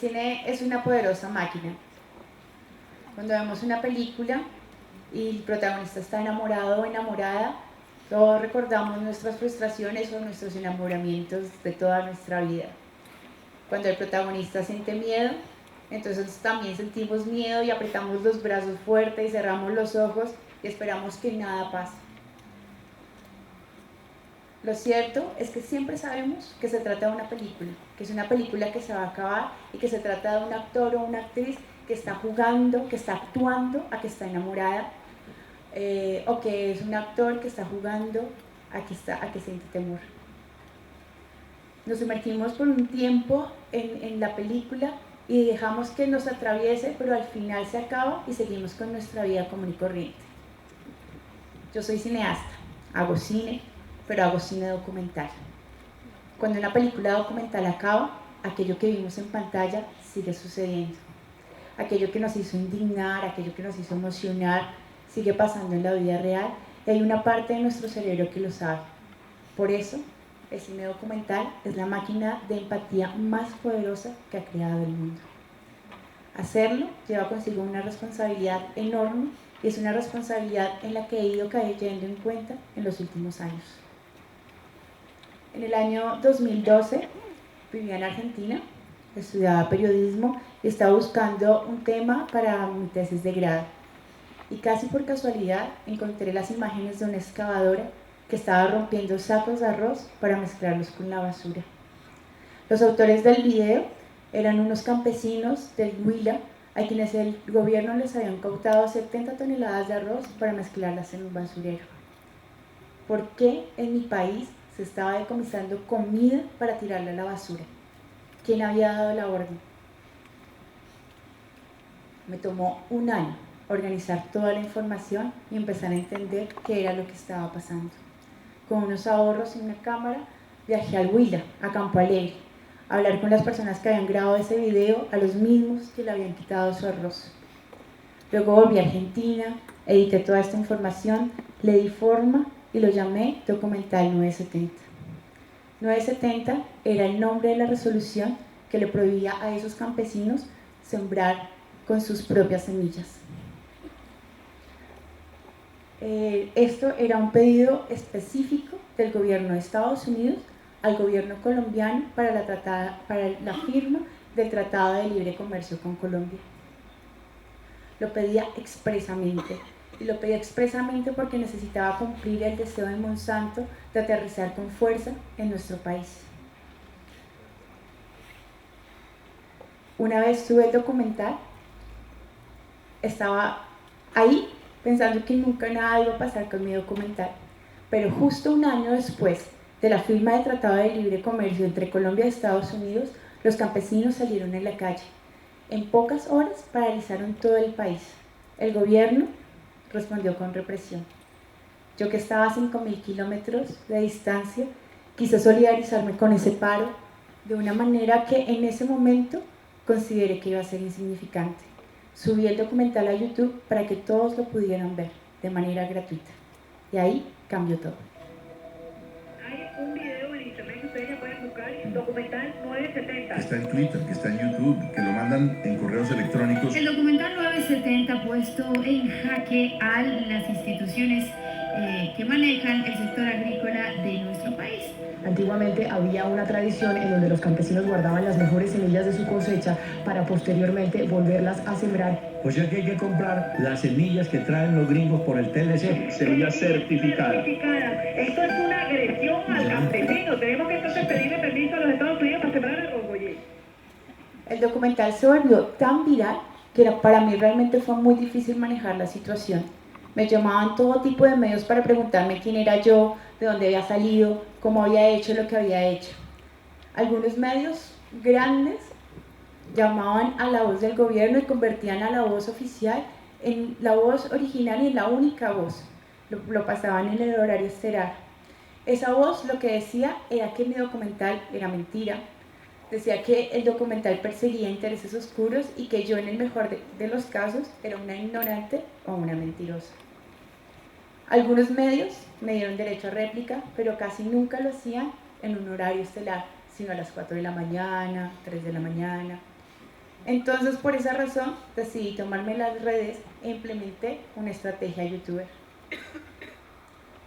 cine es una poderosa máquina. Cuando vemos una película y el protagonista está enamorado o enamorada, todos recordamos nuestras frustraciones o nuestros enamoramientos de toda nuestra vida. Cuando el protagonista siente miedo, entonces también sentimos miedo y apretamos los brazos fuerte y cerramos los ojos y esperamos que nada pase. Lo cierto es que siempre sabemos que se trata de una película, que es una película que se va a acabar y que se trata de un actor o una actriz que está jugando, que está actuando a que está enamorada, o que es un actor que está jugando a que siente temor. Nos sumergimos por un tiempo en la película y dejamos que nos atraviese, pero al final se acaba y seguimos con nuestra vida común y corriente. Yo soy cineasta, hago cine, pero hago cine documental. Cuando una película documental acaba, aquello que vimos en pantalla sigue sucediendo. Aquello que nos hizo indignar, aquello que nos hizo emocionar, sigue pasando en la vida real y hay una parte de nuestro cerebro que lo sabe. Por eso, el cine documental es la máquina de empatía más poderosa que ha creado el mundo. Hacerlo lleva consigo una responsabilidad enorme y es una responsabilidad en la que he ido cayendo en cuenta en los últimos años. En el año 2012 vivía en Argentina, estudiaba periodismo y estaba buscando un tema para mi tesis de grado. Y casi por casualidad encontré las imágenes de una excavadora que estaba rompiendo sacos de arroz para mezclarlos con la basura. Los autores del video eran unos campesinos del Huila a quienes el gobierno les había incautado 70 toneladas de arroz para mezclarlas en un basurero. ¿Por qué en mi país se estaba decomisando comida para tirarla a la basura? ¿Quién había dado la orden? Me tomó un año organizar toda la información y empezar a entender qué era lo que estaba pasando. Con unos ahorros y una cámara, viajé al Huila, a Campo Alegre, a hablar con las personas que habían grabado ese video, a los mismos que le habían quitado su arroz. Luego volví a Argentina, edité toda esta información, le di forma y lo llamé Documental 970. 970 era el nombre de la resolución que le prohibía a esos campesinos sembrar con sus propias semillas. Esto era un pedido específico del gobierno de Estados Unidos al gobierno colombiano para la firma del Tratado de Libre Comercio con Colombia. Lo pedía expresamente, y lo pedía expresamente porque necesitaba cumplir el deseo de Monsanto de aterrizar con fuerza en nuestro país. Una vez tuve el documental, estaba ahí pensando que nunca nada iba a pasar con mi documental, pero justo un año después de la firma del Tratado de Libre Comercio entre Colombia y Estados Unidos, los campesinos salieron en la calle. En pocas horas paralizaron todo el país. El gobierno respondió con represión. Yo, que estaba a 5.000 kilómetros de distancia, quise solidarizarme con ese paro de una manera que en ese momento consideré que iba a ser insignificante. Subí el documental a YouTube para que todos lo pudieran ver de manera gratuita. Y ahí cambió todo. Hay un video en internet que ustedes ya pueden buscar, Documental 970. Que está en Twitter, que está en YouTube, que lo mandan en correos electrónicos. El Documental 970 ha puesto en jaque a las instituciones que manejan el sector agrícola de nuestro país. Antiguamente había una tradición en donde los campesinos guardaban las mejores semillas de su cosecha para posteriormente volverlas a sembrar. O sea que hay que comprar las semillas que traen los gringos por el TLC. Semilla certificada. Esto es una agresión al campesino. Tenemos que entonces pedirle permiso a los Estados Unidos para sembrar el rogoyé. El documental se volvió tan viral que para mí realmente fue muy difícil manejar la situación. Me llamaban todo tipo de medios para preguntarme quién era yo, de dónde había salido, cómo había hecho lo que había hecho. Algunos medios grandes llamaban a la voz del gobierno y convertían a la voz oficial en la voz original y en la única voz. Lo pasaban en el horario estelar. Esa voz lo que decía era que mi documental era mentira. Decía que el documental perseguía intereses oscuros y que yo, en el mejor de los casos, era una ignorante o una mentirosa. Algunos medios me dieron derecho a réplica, pero casi nunca lo hacían en un horario estelar, sino a las 4 de la mañana, 3 de la mañana. Entonces, por esa razón, decidí tomarme las redes e implementé una estrategia youtuber.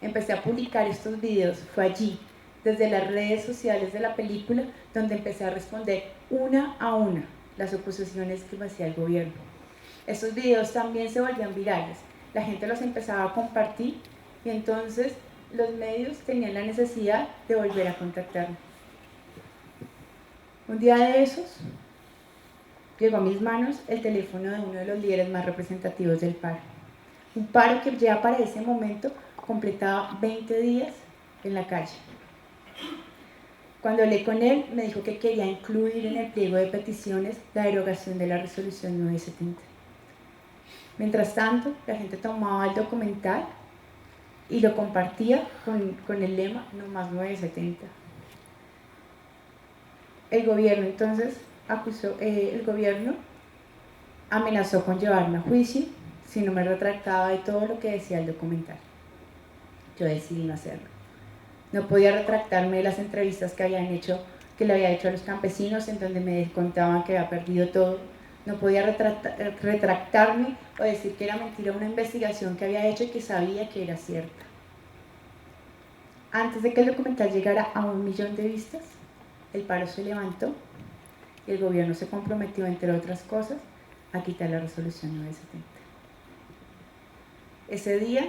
Empecé a publicar estos videos, fue allí, desde las redes sociales de la película, donde empecé a responder una a una las oposiciones que me hacía el gobierno. Estos videos también se volvían virales, la gente los empezaba a compartir y entonces los medios tenían la necesidad de volver a contactarme. Un día de esos, llegó a mis manos el teléfono de uno de los líderes más representativos del paro. Un paro que ya para ese momento completaba 20 días en la calle. Cuando hablé con él, me dijo que quería incluir en el pliego de peticiones la derogación de la resolución 970. Mientras tanto, la gente tomaba el documental y lo compartía con el lema "No más 970". El gobierno entonces el gobierno amenazó con llevarme a juicio si no me retractaba de todo lo que decía el documental. Yo decidí no hacerlo. No podía retractarme de las entrevistas que le había hecho a los campesinos, en donde me contaban que había perdido todo. No podía retractarme o decir que era mentira una investigación que había hecho y que sabía que era cierta. Antes de que el documental llegara a 1 millón de vistas, el paro se levantó y el gobierno se comprometió, entre otras cosas, a quitar la resolución 970. Ese día,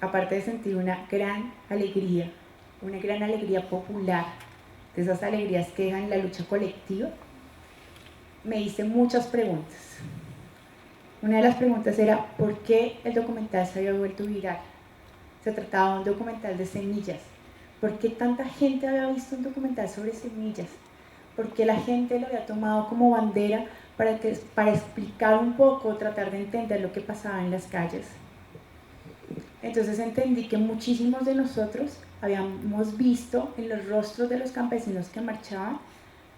aparte de sentir una gran alegría popular, de esas alegrías que dejan la lucha colectiva, me hice muchas preguntas. Una de las preguntas era ¿por qué el documental se había vuelto viral? Se trataba de un documental de semillas. ¿Por qué tanta gente había visto un documental sobre semillas? ¿Por qué la gente lo había tomado como bandera para explicar un poco, tratar de entender lo que pasaba en las calles? Entonces entendí que muchísimos de nosotros habíamos visto en los rostros de los campesinos que marchaban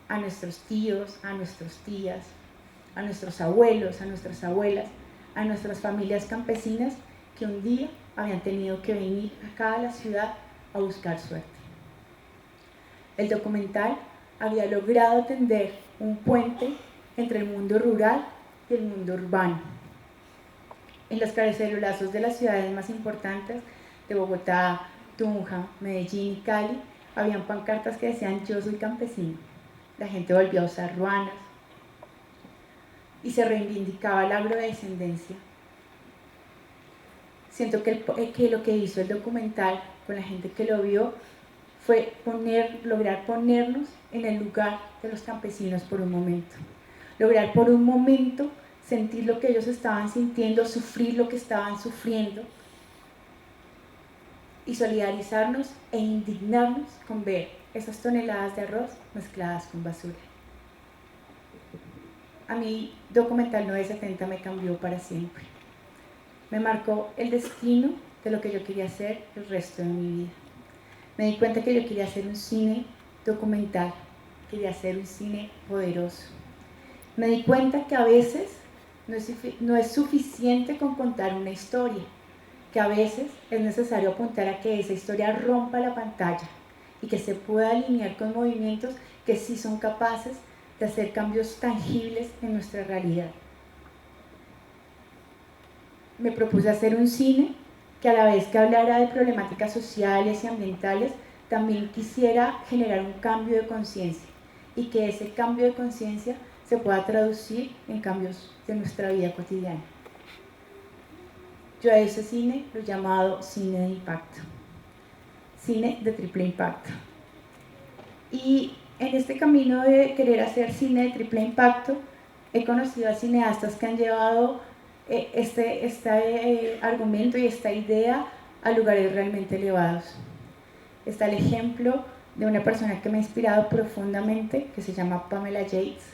a nuestros tíos, a nuestras tías, a nuestros abuelos, a nuestras abuelas, a nuestras familias campesinas que un día habían tenido que venir acá a la ciudad a buscar suerte. El documental había logrado tender un puente entre el mundo rural y el mundo urbano. En los cabecerolazos de las ciudades más importantes de Bogotá, Tunja, Medellín y Cali, habían pancartas que decían "Yo soy campesino". La gente volvió a usar ruanas y se reivindicaba la agrodescendencia. Siento que lo que hizo el documental con la gente que lo vio fue lograr ponernos en el lugar de los campesinos por un momento. Lograr por un momento sentir lo que ellos estaban sintiendo, sufrir lo que estaban sufriendo y solidarizarnos e indignarnos con ver esas toneladas de arroz mezcladas con basura. A mí, documental 970 me cambió para siempre. Me marcó el destino de lo que yo quería hacer el resto de mi vida. Me di cuenta que yo quería hacer un cine documental, quería hacer un cine poderoso. Me di cuenta que a veces no es suficiente con contar una historia, que a veces es necesario apuntar a que esa historia rompa la pantalla y que se pueda alinear con movimientos que sí son capaces de hacer cambios tangibles en nuestra realidad. Me propuse hacer un cine que a la vez que hablara de problemáticas sociales y ambientales, también quisiera generar un cambio de conciencia y que ese cambio de conciencia se pueda traducir en cambios de nuestra vida cotidiana. Yo a ese cine lo he llamado cine de impacto, cine de triple impacto. Y en este camino de querer hacer cine de triple impacto, he conocido a cineastas que han llevado este argumento y esta idea a lugares realmente elevados. Está el ejemplo de una persona que me ha inspirado profundamente, que se llama Pamela Yates.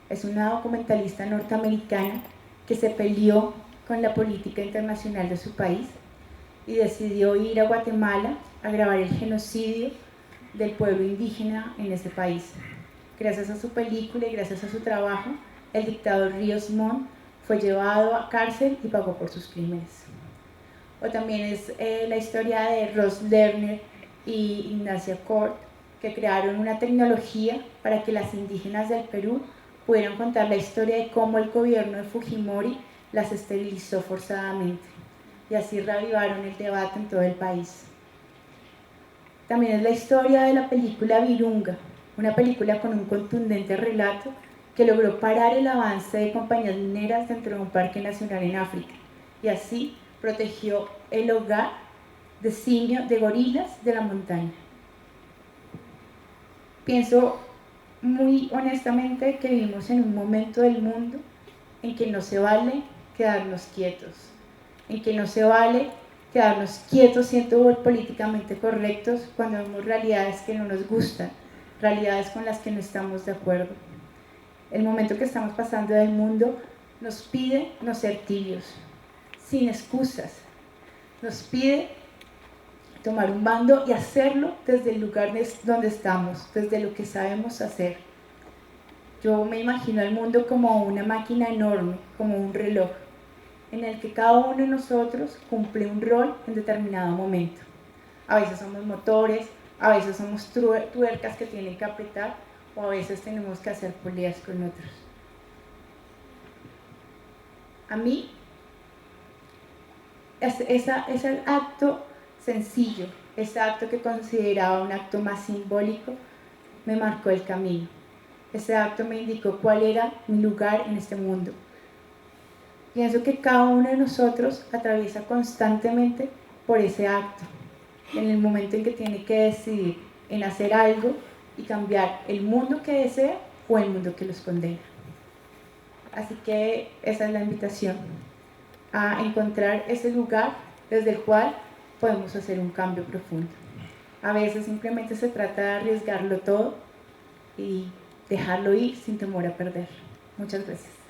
Es una documentalista norteamericana que se peleó con la política internacional de su país y decidió ir a Guatemala a grabar el genocidio del pueblo indígena en ese país. Gracias a su película y gracias a su trabajo, el dictador Ríos Montt fue llevado a cárcel y pagó por sus crímenes. O también es la historia de Ross Lerner y Ignacia Cort, que crearon una tecnología para que las indígenas del Perú pudieron contar la historia de cómo el gobierno de Fujimori las esterilizó forzadamente y así reavivaron el debate en todo el país. También es la historia de la película Virunga, una película con un contundente relato que logró parar el avance de compañías mineras dentro de un parque nacional en África y así protegió el hogar de gorilas de la montaña. Pienso muy honestamente que vivimos en un momento del mundo en que no se vale quedarnos quietos, en que no se vale quedarnos quietos siendo políticamente correctos cuando vemos realidades que no nos gustan, realidades con las que no estamos de acuerdo. El momento que estamos pasando del mundo nos pide no ser tibios, sin excusas, nos pide tomar un bando y hacerlo desde el lugar donde estamos, desde lo que sabemos hacer. Yo me imagino el mundo como una máquina enorme, como un reloj, en el que cada uno de nosotros cumple un rol en determinado momento. A veces somos motores, a veces somos tuercas que tienen que apretar, o a veces tenemos que hacer poleas con otros. A mí, ese acto sencillo, ese acto que consideraba un acto más simbólico, me marcó el camino. Ese acto me indicó cuál era mi lugar en este mundo. Pienso que cada uno de nosotros atraviesa constantemente por ese acto, en el momento en que tiene que decidir en hacer algo y cambiar el mundo que desea o el mundo que los condena. Así que esa es la invitación, a encontrar ese lugar desde el cual podemos hacer un cambio profundo. A veces simplemente se trata de arriesgarlo todo y dejarlo ir sin temor a perder. Muchas gracias.